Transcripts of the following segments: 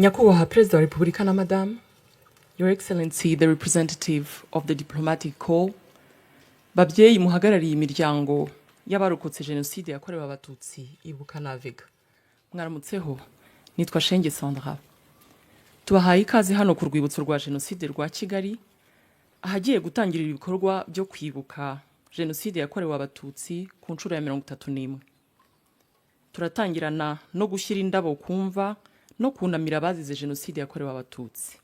Nyakubahwa Perezida wa Repubulika na Madame, Your Excellency, the representative of the diplomatic corps, babyeyi muhagarariye imiryango y'abarokotse Jenoside yakorewe Abatutsi ibuka na Vega. Mwaramutseho, nitwa Shenge Sandra. Tubahaye ikaze hano ku rwibutso rwa Jenoside rwa Kigali, ahagiye gutangirira ibikorwa byo kwibuka Jenoside yakorewe Abatutsi ku nshuro ya 31. Turatangirana no gushyira indabo kumva no kunamira abazize Jenoside yakorewe Abatutsi.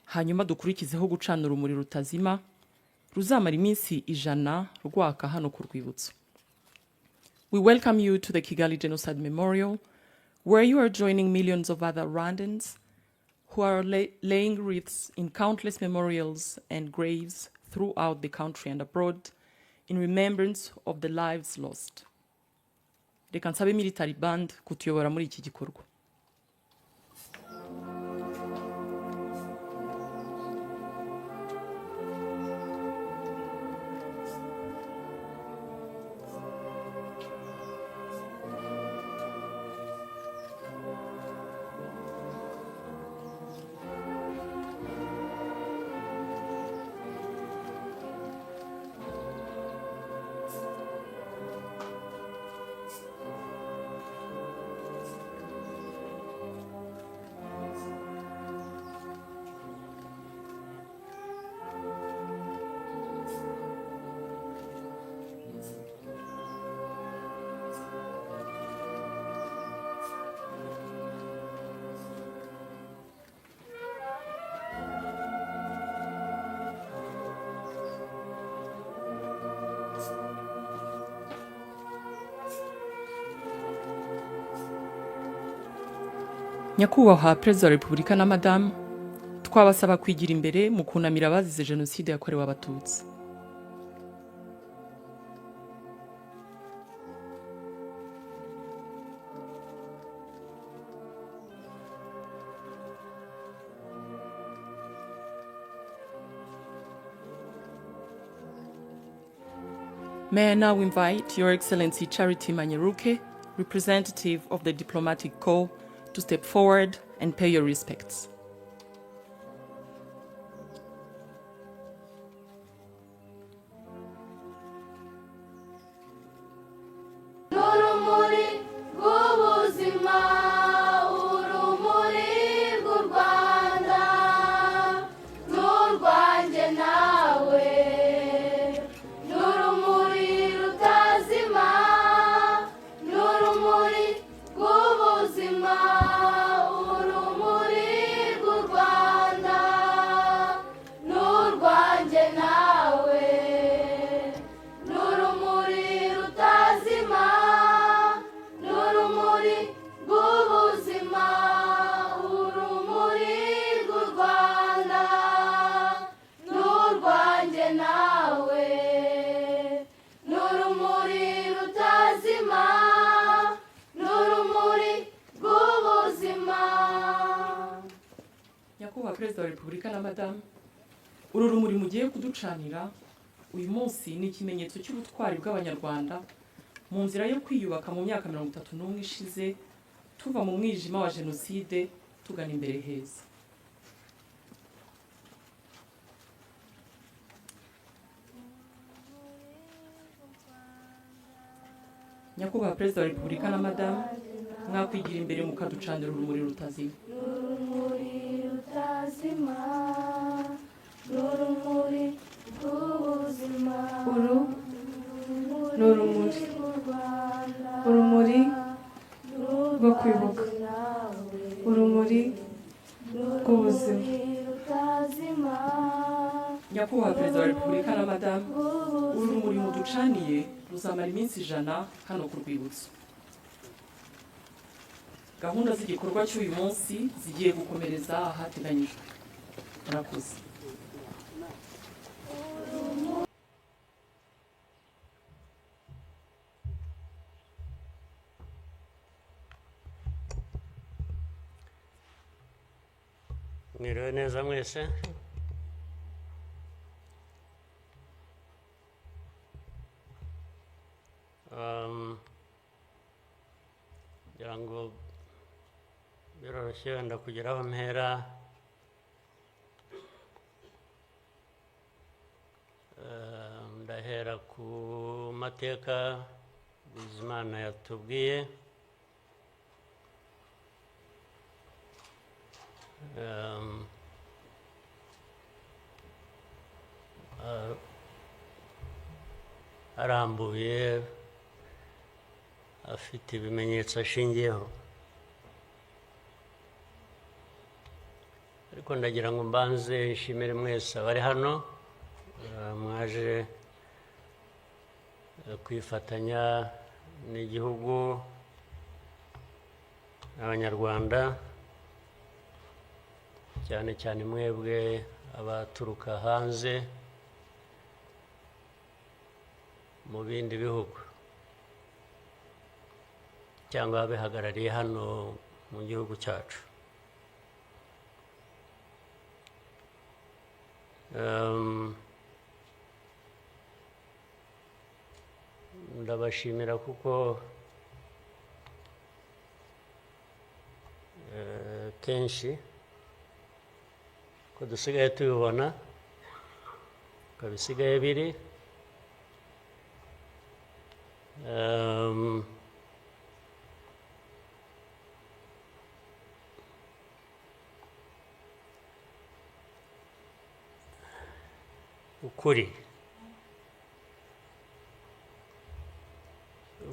Hanyuma dukurikizeho gucana urumuri rutazima ruzamara iminsi 100 rwaka hano ku rwibutso. We welcome you to the Kigali Genocide Memorial, where you are joining millions of other Rwandans who are laying wreaths in countless memorials and graves throughout the country and abroad in remembrance of the lives lost. Reka nsabe military band kutuyobora muri iki gikorwa. Nyakubahwa Perezida wa Repubulika na Madame, twabasaba kwigira imbere mu kunamira abazize Jenoside yakorewe Abatutsi. May I now invite Your Excellency Charity Manyeruke, representative of the diplomatic corps, to step forward and pay your respects. Perezida wa Repubulika na Madame, uru rumuri mugiye kuducanira uyu munsi ni ikimenyetso cy'ubutwari bw'Abanyarwanda mu nzira yo kwiyubaka mu myaka 31 ishize tuva mu mwijima wa Jenoside tugana imbere heza. Nyakubahwa Perezida wa Repubulika na Madame, mwakwigira imbere mukaducanira urumuri rutazima. Urumuri rwo kwibuka, urumuri rw'ubuzima. Nyakubahwa Perezida wa Repubulika na Madame, urumuri muducaniye ruzamara iminsi 100 hano ku rwibutso. Gahunda z'igikorwa cy'uyu munsi zigiye gukomereza ahateganyijwe. Murakoze. Mwiriwe neza mwese. ngira ngo biroroshye wenda kugira aho mpera. Ndahera ku mateka Bizimana yatubwiye. Arambuye afite ibimenyetso ashingiyeho, ariko ndagira ngo mbanze nshimire mwese abari hano mwaje kwifatanya n'igihugu n'Abanyarwanda, cyane cyane mwebwe abaturuka hanze mu bindi bihugu cyangwa abihagarariye hano mu gihugu cyacu. Ndabashimira kuko kenshi ko dusigaye tubibona ko bisigaye biri.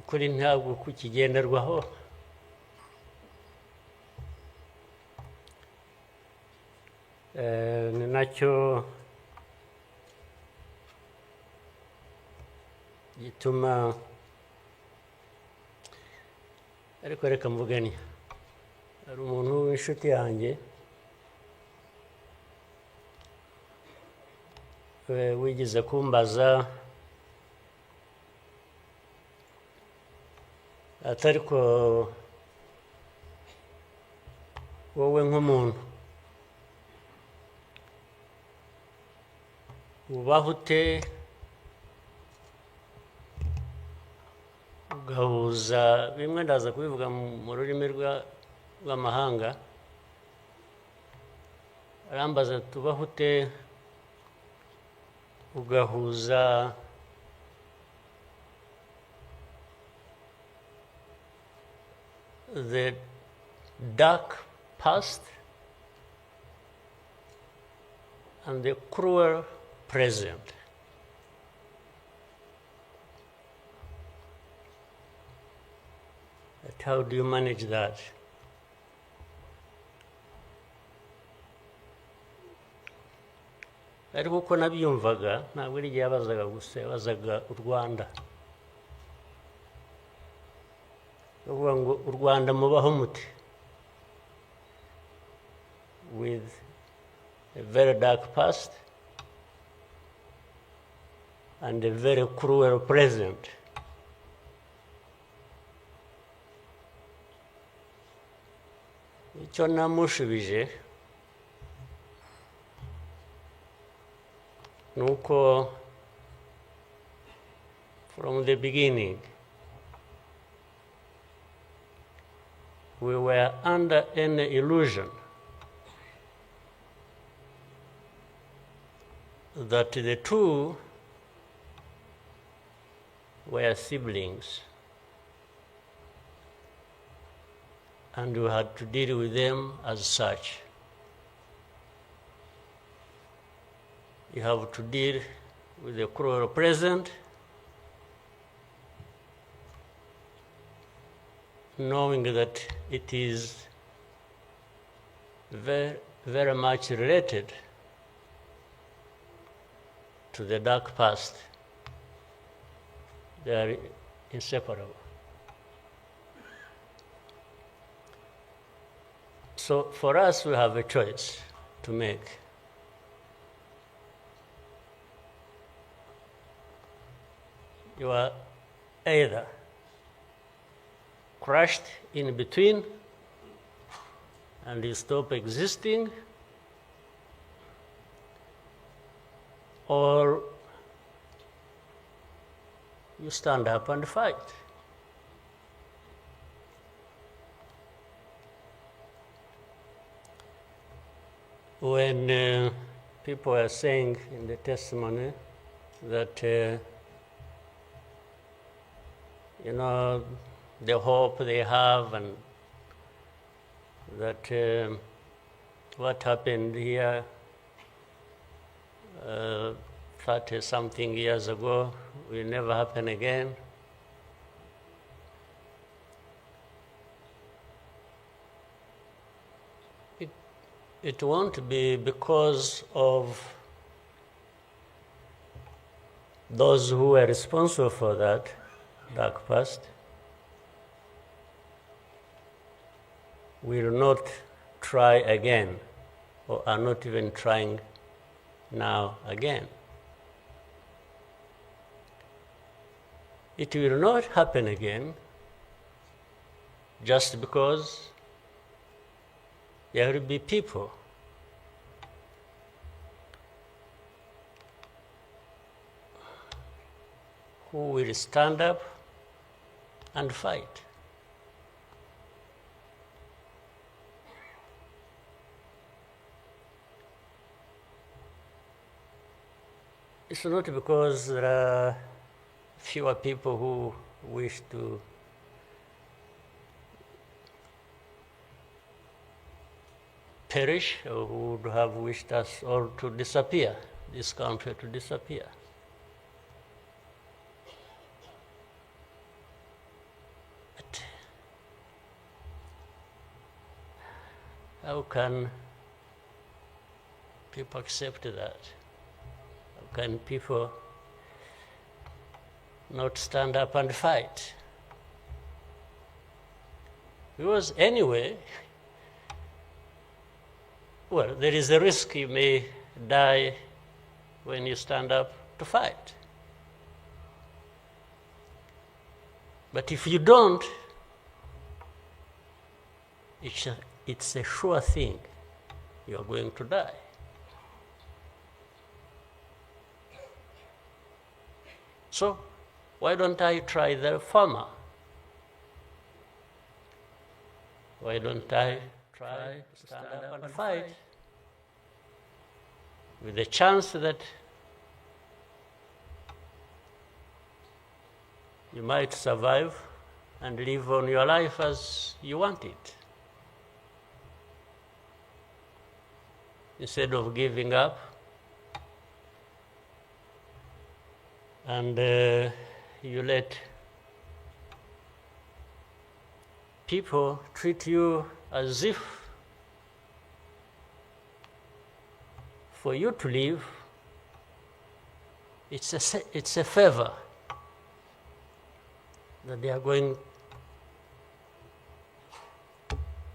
ukuri ntabwo kukigenderwaho, ni nacyo gituma, ariko reka mvugane, hari umuntu w'inshuti yanjye wigeze kumbaza ati ariko wowe nk'umuntu ubaho ute ugahuza bimwe, ndaza kubivuga mu rurimi rw'amahanga, arambaza tubaho ute ugahuza the dark past and the cruel present. But how do you manage that? Ariko uko nabyumvaga ntabwo ari igihe yabazaga gusa, yabazaga u Rwanda. Uvuga ngo u Rwanda mubaho muti, with a very dark past and a very cruel present. Icyo namushubije nuko from the beginning we were under an illusion that the two were siblings and we had to deal with them as such. You have to deal with the cruel present, knowing that it is very, very much related to the dark past. They are inseparable. So for us, we have a choice to make. You are either crushed in between and you stop existing, or you stand up and fight. when people are saying in the testimony that, the hope they have and that what happened here 30-something years ago will never happen again. It won't be because of those who were responsible for that dark past. Will not try again, or are not even trying now again. It will not happen again just because there will be people who will stand up and fight. It's not because there are fewer people who wish to perish or who would have wished us all to disappear, this country to disappear. But how can people accept that? How can people not stand up and fight? Because anyway, well, there is a risk you may die when you stand up to fight. But if you don't, it's a sure thing you are going to die. So, why don't I try the former? Why don't I try to stand up and fight with the chance that you might survive and live on your life as you want it, instead of giving up and you let people treat you as if for you to live, it's a favor that they are going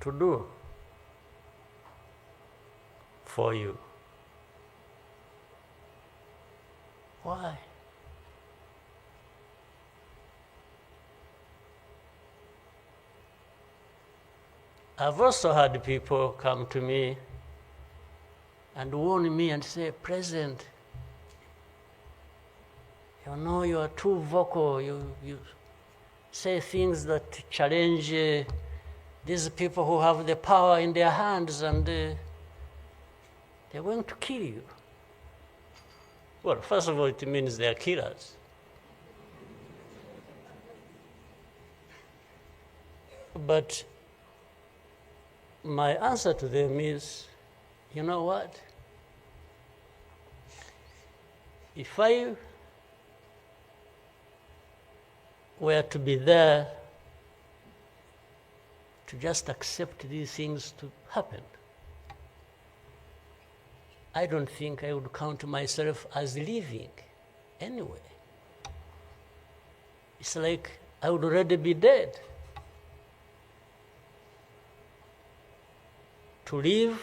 to do for you. Why? I've also had people come to me and warn me and say, President, you are too vocal. You say things that challenge these people who have the power in their hands, and they're going to kill you. Well, first of all, it means they're killers. But my answer to them is, you know what? If I were to be there to just accept these things to happen, I don't think I would count myself as living anyway. It's like I would already be dead. To live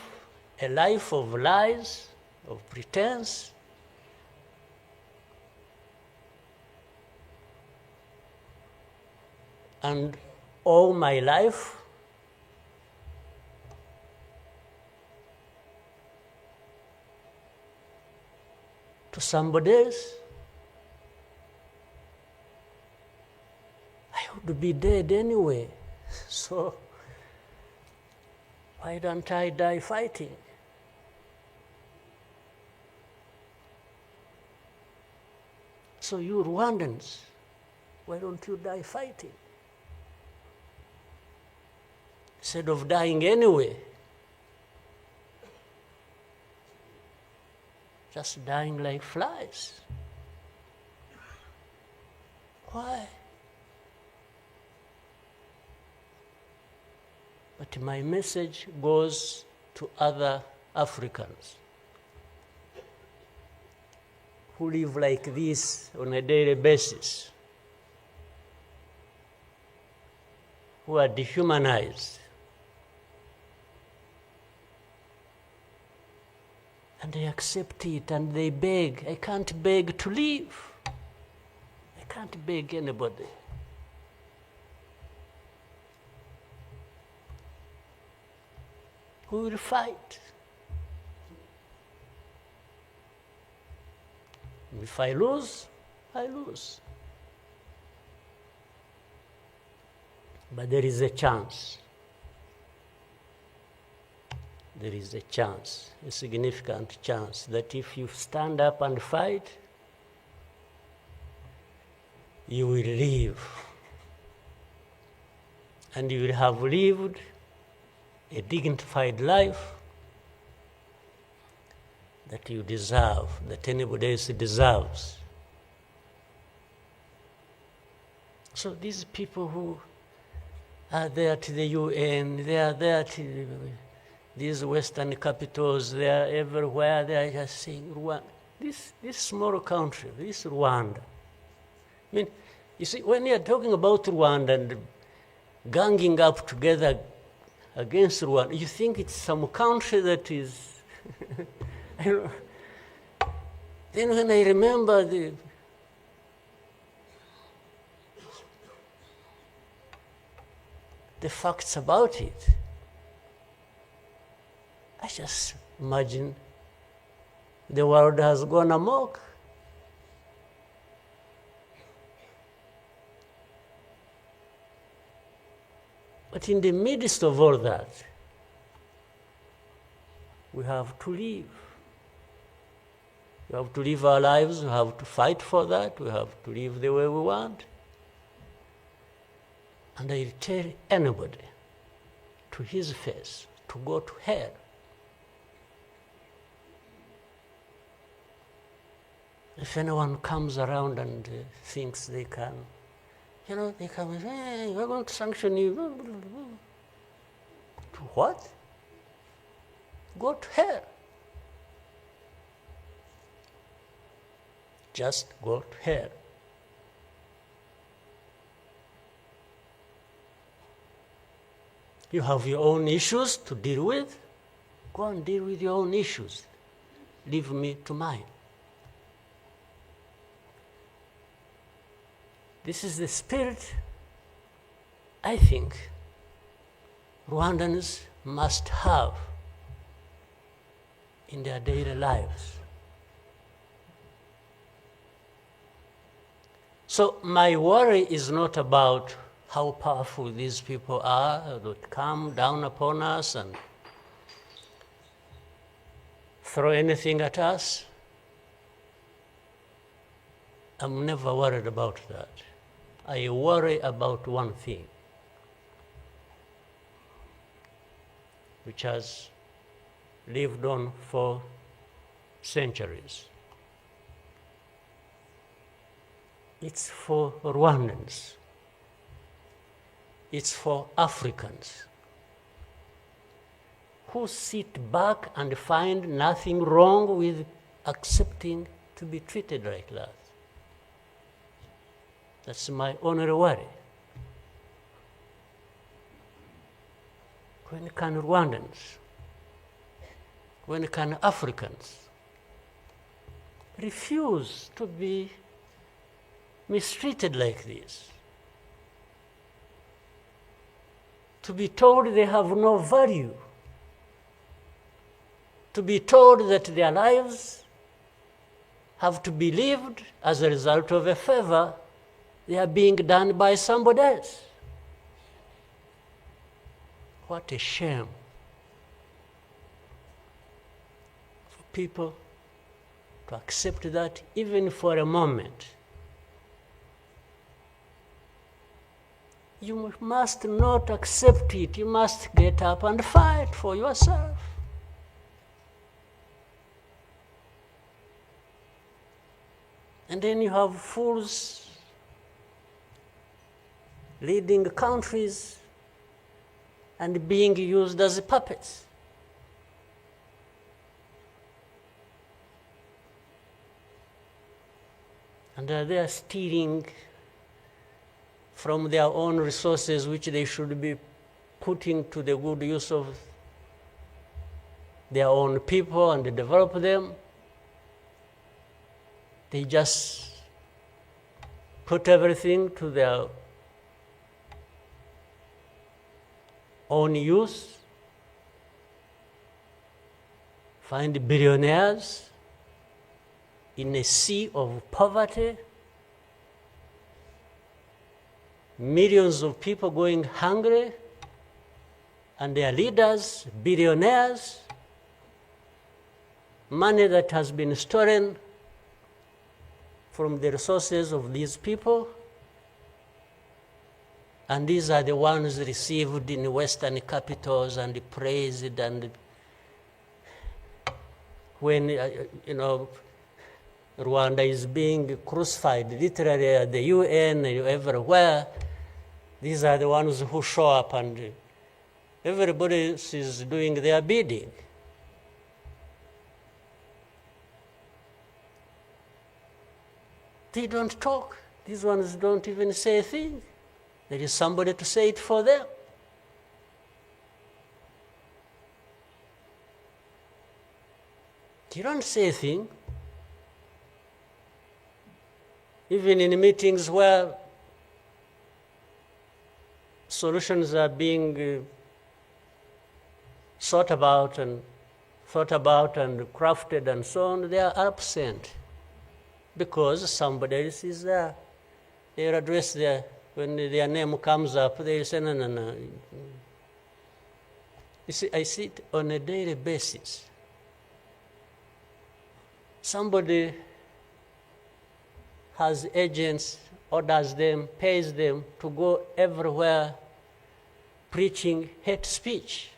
a life of lies, of pretense, and all my life to somebody else, I would be dead anyway. So why don't I die fighting? So you Rwandans, why don't you die fighting? Instead of dying anyway, just dying like flies. Why? But my message goes to other Africans who live like this on a daily basis, who are dehumanized. And they accept it and they beg. I can't beg to live. I can't beg anybody. Who will fight? If I lose, I lose. But there is a chance. There is a chance, a significant chance, that if you stand up and fight, you will live. And you will have lived a dignified life that you deserve, that anybody else deserves. So these people who are there to the UN, they are there to these Western capitals, they are everywhere, they are just saying, Rwanda, this small country, this Rwanda. I mean, you see, when you are talking about Rwanda and ganging up together against Rwanda, you think it's some country that is, I don't know. Then when I remember the facts about it, I just imagine the world has gone amok. But in the midst of all that, we have to live. We have to live our lives, we have to fight for that, we have to live the way we want. And I tell anybody to his face to go to hell. If anyone comes around and thinks they can, they come and say, hey, we're going to sanction you. To what? Go to hell. Just go to hell. You have your own issues to deal with. Go and deal with your own issues. Leave me to mine. This is the spirit, I think, Rwandans must have in their daily lives. So my worry is not about how powerful these people are that come down upon us and throw anything at us. I'm never worried about that. I worry about one thing, which has lived on for centuries. It's for Rwandans. It's for Africans who sit back and find nothing wrong with accepting to be treated like that. That's my only worry. When can Rwandans, when can Africans refuse to be mistreated like this? To be told they have no value, to be told that their lives have to be lived as a result of a favor they are being done by somebody else. What a shame for people to accept that even for a moment. You must not accept it. You must get up and fight for yourself. And then you have fools leading countries and being used as puppets. And they are stealing from their own resources, which they should be putting to the good use of their own people and develop them. They just put everything to their own use, find billionaires in a sea of poverty, millions of people going hungry, and their leaders, billionaires, money that has been stolen from the resources of these people, and these are the ones received in Western capitals and praised, and when, Rwanda is being crucified, literally at the UN, everywhere, these are the ones who show up and everybody is doing their bidding. They don't talk. These ones don't even say a thing. There is somebody to say it for them. You don't say a thing. Even in meetings where solutions are being thought about and crafted and so on, they are absent because somebody else is there. They are addressed there. When their name comes up, they say, no. You see, I see it on a daily basis. Somebody has agents, orders them, pays them to go everywhere preaching hate speech,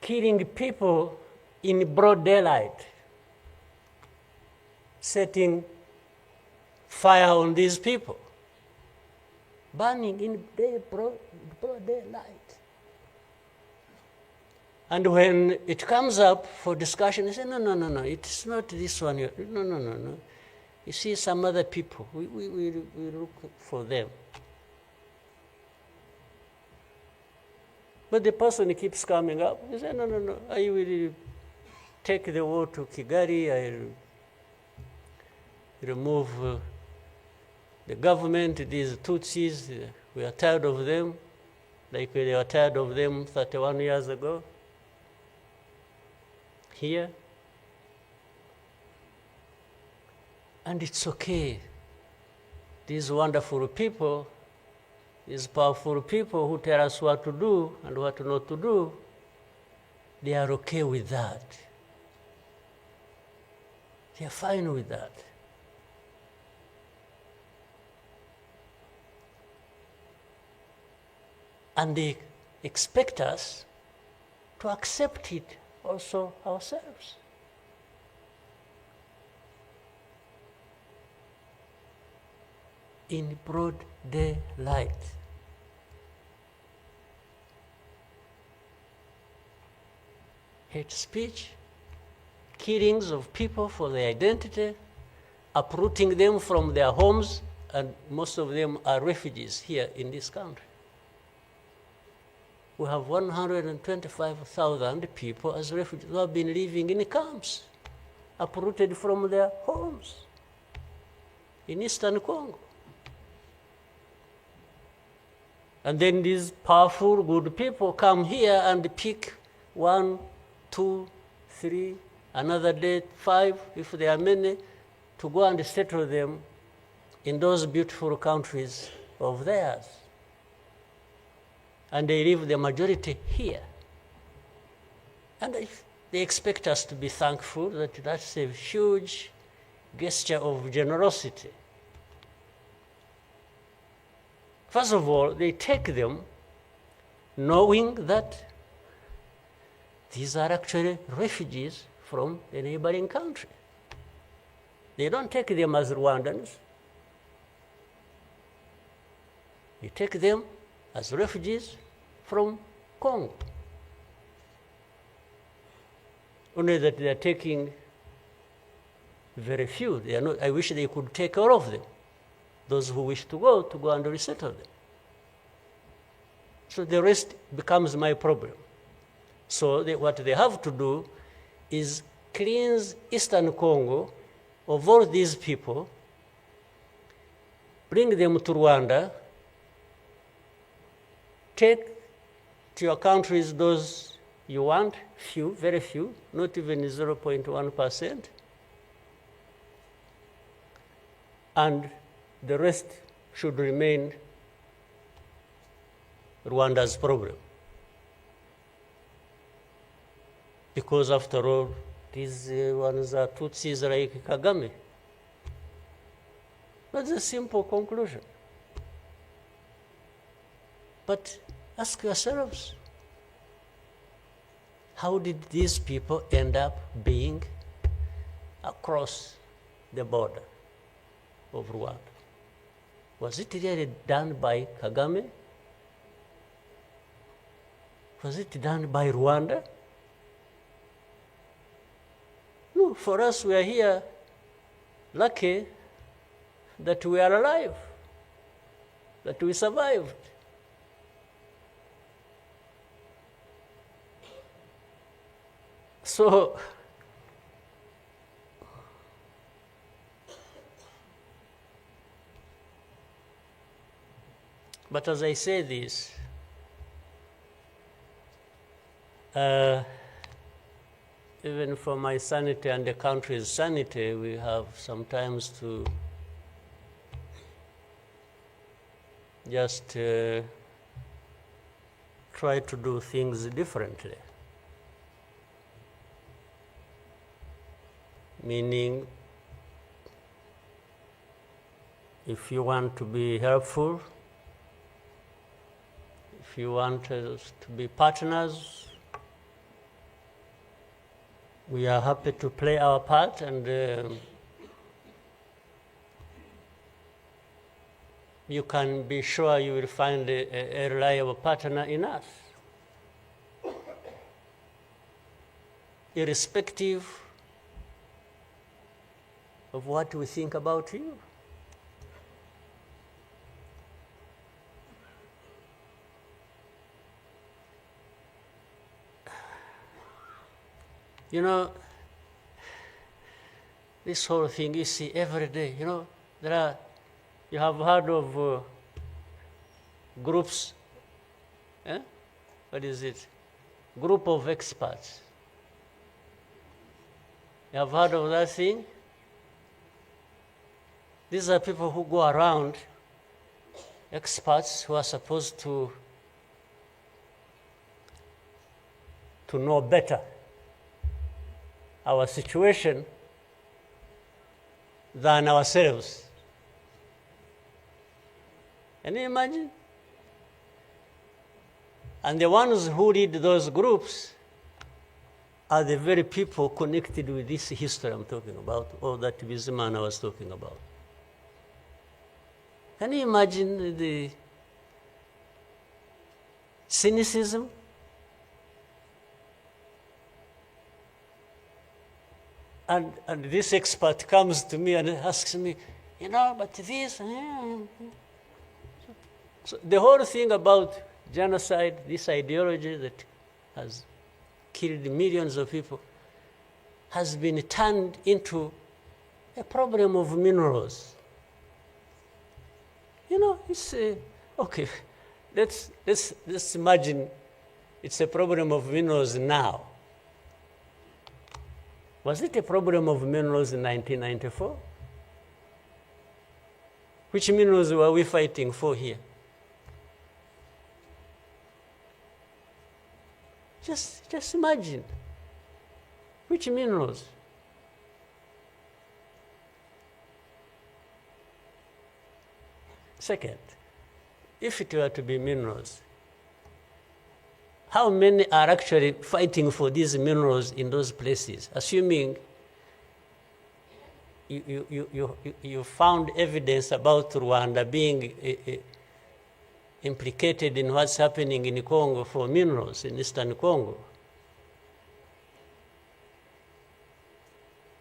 killing people in broad daylight, setting fire on these people, burning in broad daylight. And when it comes up for discussion, they say, no, it's not this one. No. You see some other people, we look for them. But the person keeps coming up. He says, no, I will take the war to Kigali, I'll remove the government, these Tutsis, we are tired of them, like they were tired of them 31 years ago. Here. And it's okay. These wonderful people, these powerful people who tell us what to do and what not to do, they are okay with that. They are fine with that. And they expect us to accept it also ourselves. In broad daylight. Hate speech, killings of people for their identity, uprooting them from their homes, and most of them are refugees here in this country. We have 125,000 people as refugees who have been living in camps, uprooted from their homes in Eastern Congo. And then these powerful, good people come here and pick 1, 2, 3, another day 5, if there are many, to go and settle them in those beautiful countries of theirs. And they leave the majority here. And they expect us to be thankful that that's a huge gesture of generosity. First of all, they take them knowing that these are actually refugees from the neighboring country. They don't take them as Rwandans. They take them as refugees from Congo. Only that they are taking very few. They are not, I wish they could take all of them. Those who wish to go and resettle them. So the rest becomes my problem. So what they have to do is cleanse Eastern Congo of all these people, bring them to Rwanda, take to your countries those you want, few, very few, not even 0.1%, and the rest should remain Rwanda's problem. Because after all, these ones are Tutsis like Kagame. That's a simple conclusion. But ask yourselves, how did these people end up being across the border of Rwanda? Was it really done by Kagame? Was it done by Rwanda? No, for us, we are here lucky that we are alive, that we survived. So, but as I say this, even for my sanity and the country's sanity, we have sometimes to just try to do things differently. Meaning, if you want to be helpful, if you want us to be partners, we are happy to play our part, and you can be sure you will find a reliable partner in us, irrespective of what we think about you. You know, this whole thing you see every day, you know, you have heard of groups, what is it? Group of experts. You have heard of that thing? These are people who go around, experts who are supposed to know better our situation than ourselves. Can you imagine? And the ones who lead those groups are the very people connected with this history I'm talking about, or that Bizimana was talking about. Can you imagine the cynicism? And this expert comes to me and asks me, you know, but this. So the whole thing about genocide, this ideology that has killed millions of people, has been turned into a problem of minerals. You know, it's okay. Let's imagine it's a problem of minerals now. Was it a problem of minerals in 1994? Which minerals were we fighting for here? Just imagine. Which minerals? Second, if it were to be minerals, how many are actually fighting for these minerals in those places, assuming you found evidence about Rwanda being implicated in what's happening in Congo for minerals in Eastern Congo?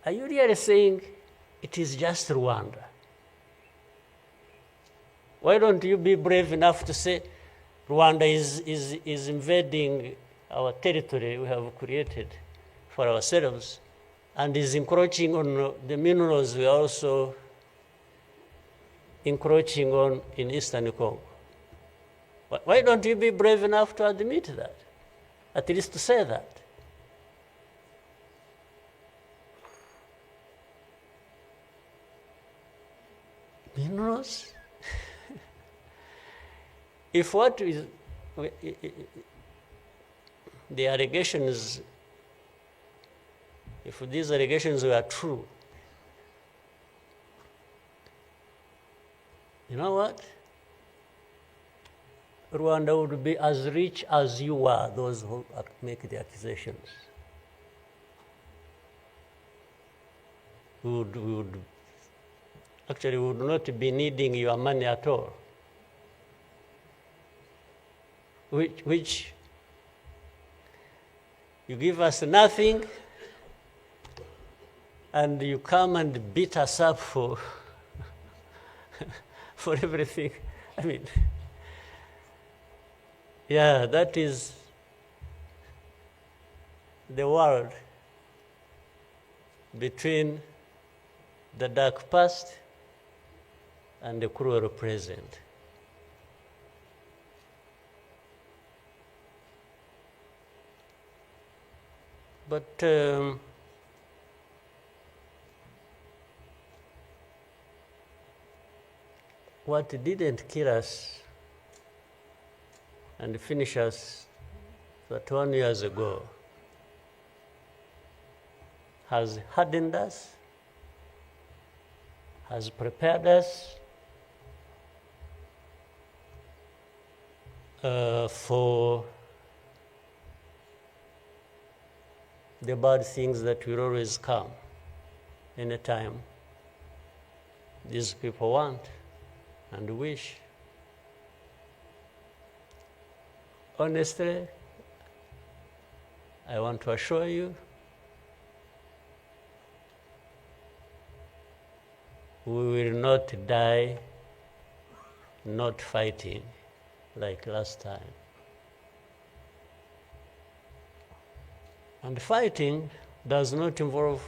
Are you really saying it is just Rwanda? Why don't you be brave enough to say Rwanda is invading our territory we have created for ourselves and is encroaching on the minerals we are also encroaching on in Eastern Congo? Why don't you be brave enough to admit that? At least to say that. Minerals? If what is the allegations, if these allegations were true, you know what? Rwanda would be as rich as you are, those who make the accusations. We would not be needing your money at all. Which you give us nothing and you come and beat us up for for everything. I mean, yeah, that is the world between the dark past and the cruel present. But what didn't kill us and finish us 21 years ago has hardened us, has prepared us for the bad things that will always come anytime these people want and wish. Honestly, I want to assure you, we will not die not fighting like last time. And fighting does not involve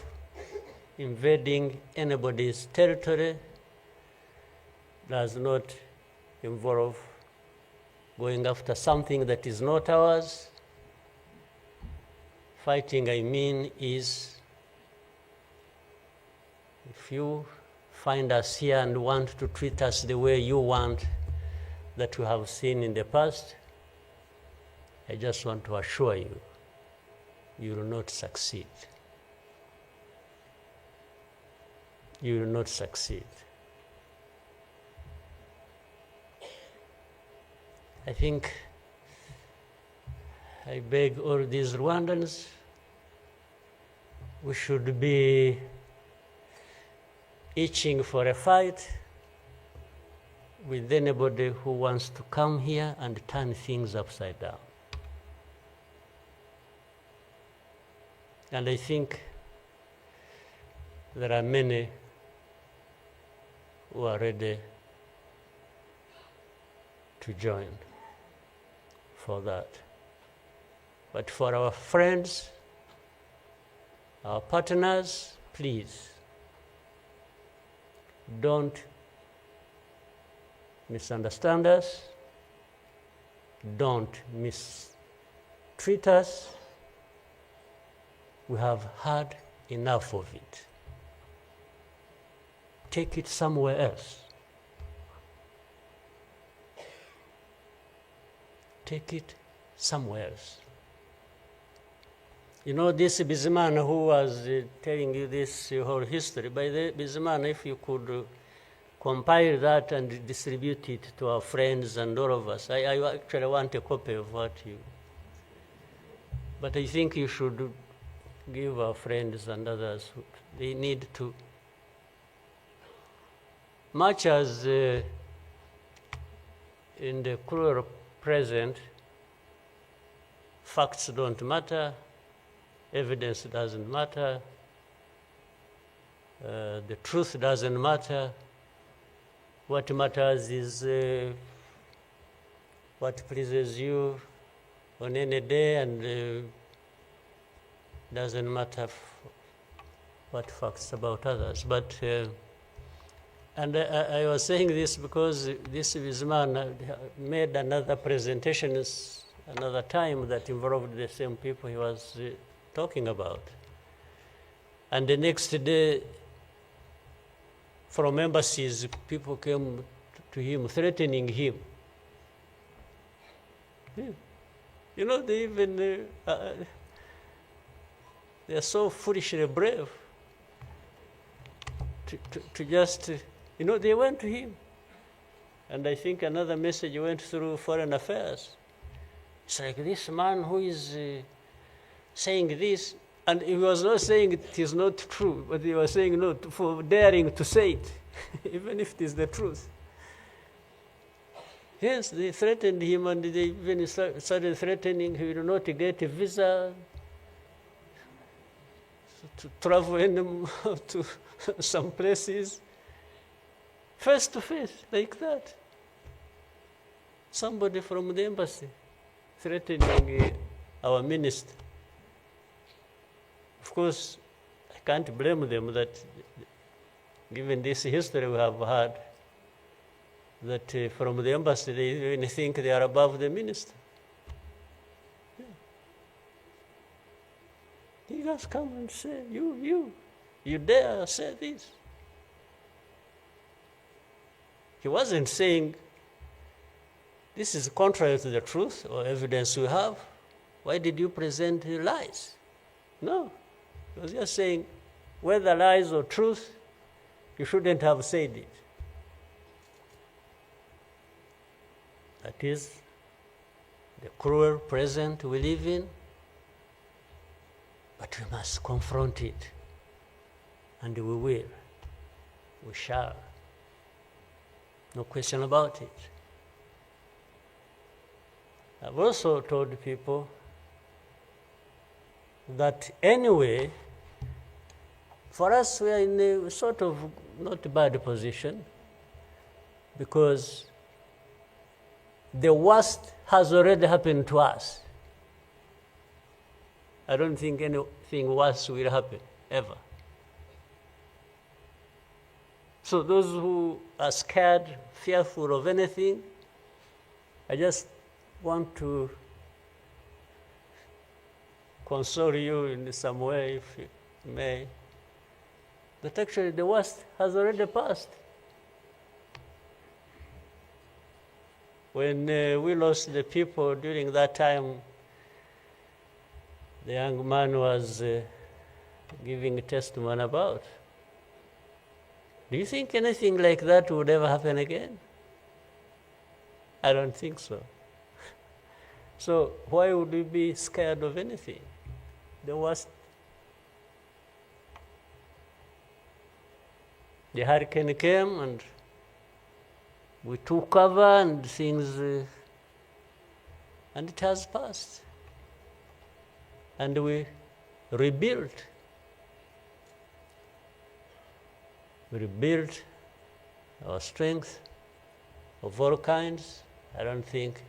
invading anybody's territory, does not involve going after something that is not ours. Fighting, I mean, is if you find us here and want to treat us the way you want that we have seen in the past, I just want to assure you, you will not succeed. You will not succeed. I think I beg all these Rwandans, we should be itching for a fight with anybody who wants to come here and turn things upside down. And I think there are many who are ready to join for that. But for our friends, our partners, please, don't misunderstand us, don't mistreat us. We have had enough of it. Take it somewhere else. Take it somewhere else. You know, this Bizimana who was telling you this whole history, by the Bizimana, if you could compile that and distribute it to our friends and all of us. I actually want a copy of what you... But I think you should give our friends and others, they need to... Much as in the cruel present, facts don't matter, evidence doesn't matter, the truth doesn't matter. What matters is what pleases you on any day, and doesn't matter what facts about others. But and I was saying this because this man made another presentation another time that involved the same people he was talking about. And the next day, from embassies, people came to him, threatening him. You know, they even, they are so foolishly brave to just, you know, they went to him. And I think another message went through Foreign Affairs. It's like this man who is saying this, and he was not saying it is not true, but he was saying no for daring to say it, even if it is the truth. Yes, they threatened him, and they even started threatening he will not get a visa to travel to some places, face to face, like that. Somebody from the embassy threatening our minister. Of course, I can't blame them that, given this history we have had, that from the embassy they even think they are above the minister. Yeah. He just come and say, you dare say this. He wasn't saying, this is contrary to the truth or evidence we have. Why did you present lies? No. He was just saying, whether lies or truth, you shouldn't have said it. That is the cruel present we live in, but we must confront it, and we will. We shall. No question about it. I've also told people that anyway, for us, we are in a sort of not bad position, because the worst has already happened to us. I don't think anything worse will happen, ever. So those who are scared, fearful of anything, I just want to console you in some way, if you may, that actually the worst has already passed. When we lost the people during that time, the young man was giving a testimony about. Do you think anything like that would ever happen again? I don't think so. So why would we be scared of anything? The worst. The hurricane came and we took cover and things, and it has passed. And we rebuilt. We rebuilt our strength of all kinds. I don't think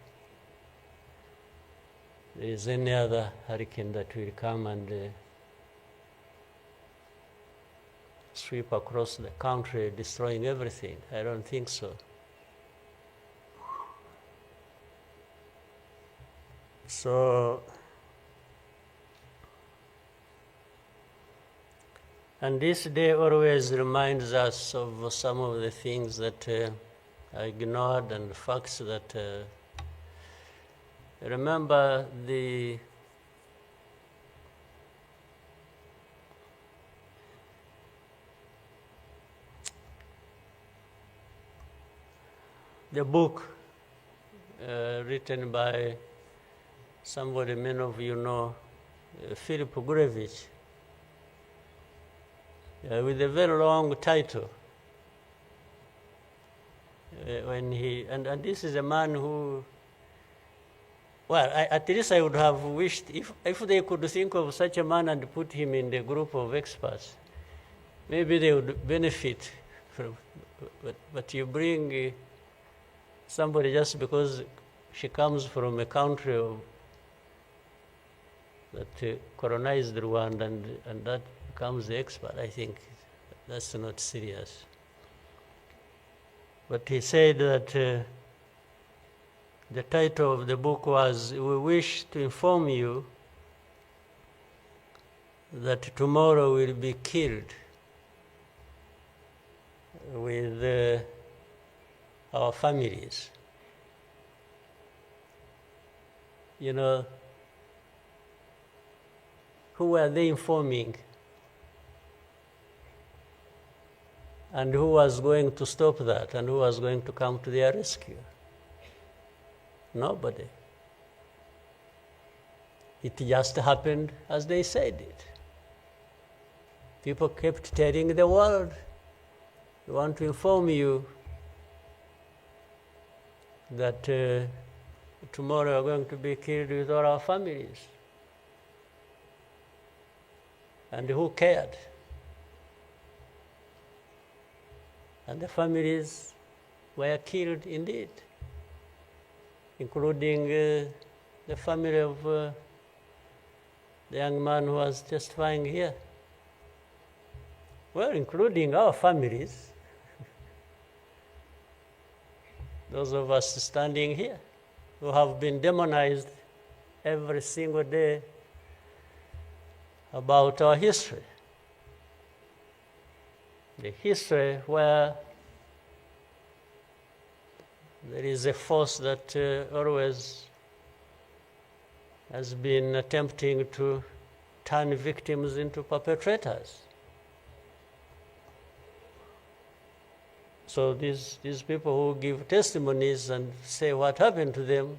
there is any other hurricane that will come and sweep across the country, destroying everything. I don't think so. So, and this day always reminds us of some of the things that I ignored and the facts that remember the the book written by somebody many of you know, Philip Gurevich, with a very long title. When he and this is a man who, well, at least I would have wished if they could think of such a man and put him in the group of experts, maybe they would benefit from. But you bring somebody just because she comes from a country that colonized Rwanda and that becomes the expert. I think that's not serious. But he said that the title of the book was, "We wish to inform you that tomorrow will be killed with our families." You know, who were they informing? And who was going to stop that? And who was going to come to their rescue? Nobody. It just happened as they said it. People kept telling the world, "We want to inform you that tomorrow we're going to be killed with all our families." And who cared? And the families were killed indeed, including the family of the young man who was testifying here. Well, including our families, those of us standing here, who have been demonized every single day about our history. The history where there is a force that always has been attempting to turn victims into perpetrators. So these people who give testimonies and say what happened to them,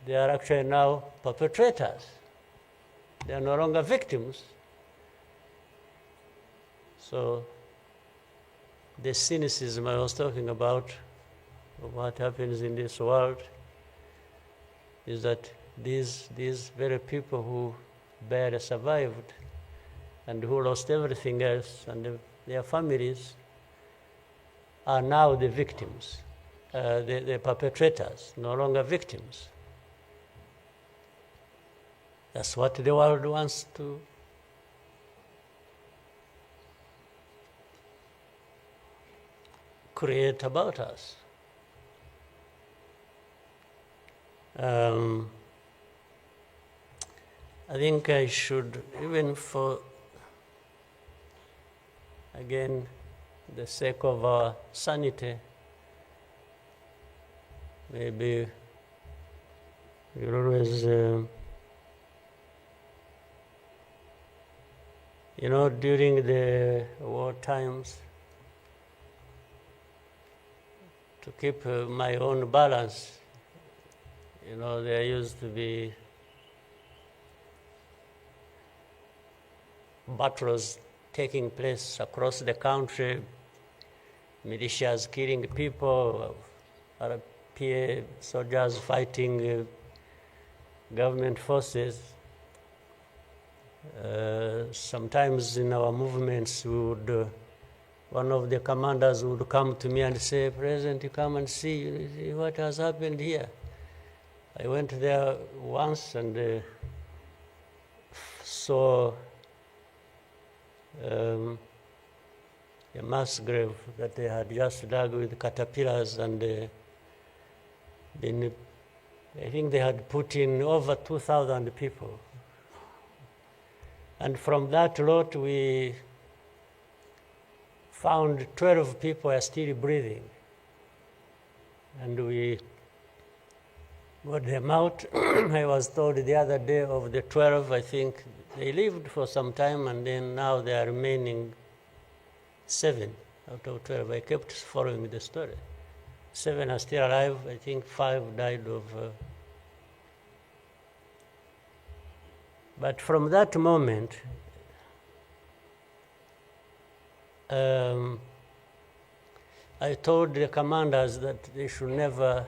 they are actually now perpetrators. They are no longer victims. So the cynicism I was talking about of what happens in this world is that these very people who barely survived and who lost everything else and their families are now the victims, the perpetrators, no longer victims. That's what the world wants to create about us. I think I should, even for, again, the sake of our sanity, maybe we'll always, during the war times, to keep my own balance, there used to be battles taking place across the country, militias killing people, RPA soldiers fighting government forces. Sometimes in our movements, one of the commanders would come to me and say, "President, you come and see what has happened here." I went there once and saw a mass grave that they had just dug with caterpillars, and I think they had put in over 2,000 people. And from that lot, we found 12 people are still breathing. And we got them out. I was told the other day of the 12, I think they lived for some time, and then now they are remaining 7 out of 12. I kept following the story. 7 are still alive. I think 5 died of... But from that moment, I told the commanders that they should never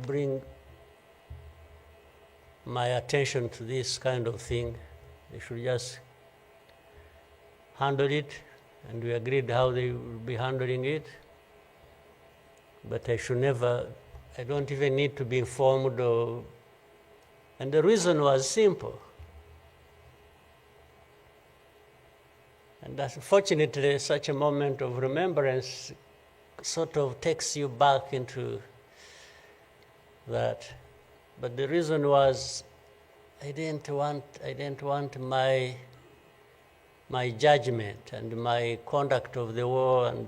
bring my attention to this kind of thing. They should just handle it, and we agreed how they would be handling it. But I should never, I don't even need to be informed or, and the reason was simple. And unfortunately, such a moment of remembrance sort of takes you back into that. But the reason was I didn't want my judgment and my conduct of the war and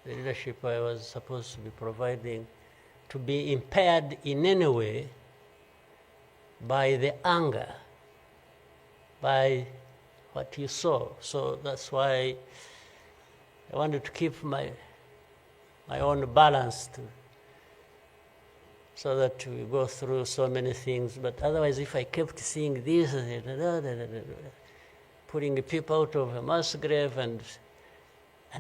the leadership I was supposed to be providing to be impaired in any way by the anger, by what you saw. So that's why I wanted to keep my own balance so that we go through so many things. But otherwise, if I kept seeing this, putting people out of a mass grave, and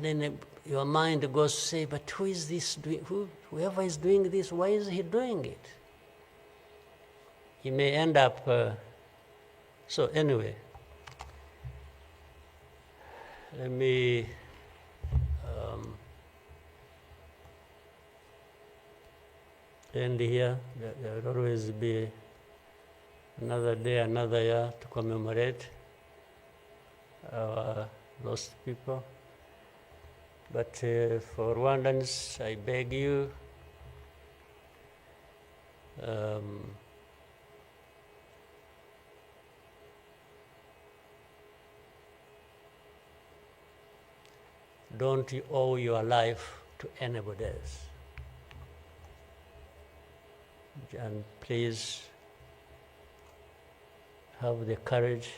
then your mind goes to say, but who is this doing? Whoever is doing this, why is he doing it? He may end up... so anyway, let me end here. There will always be another day, another year to commemorate our lost people. But for Rwandans, I beg you, don't you owe your life to anybody else. And please have the courage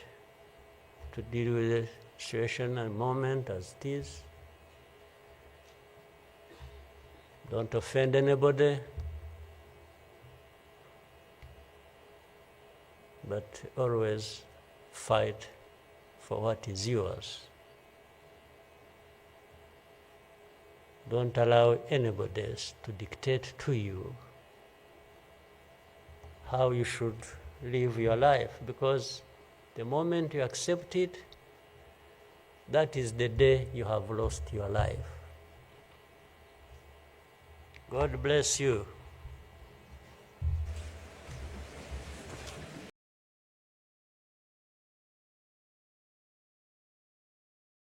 to deal with the situation and moment as it is. Don't offend anybody, but always fight for what is yours. Don't allow anybody else to dictate to you how you should live your life, because the moment you accept it, that is the day you have lost your life. God bless you.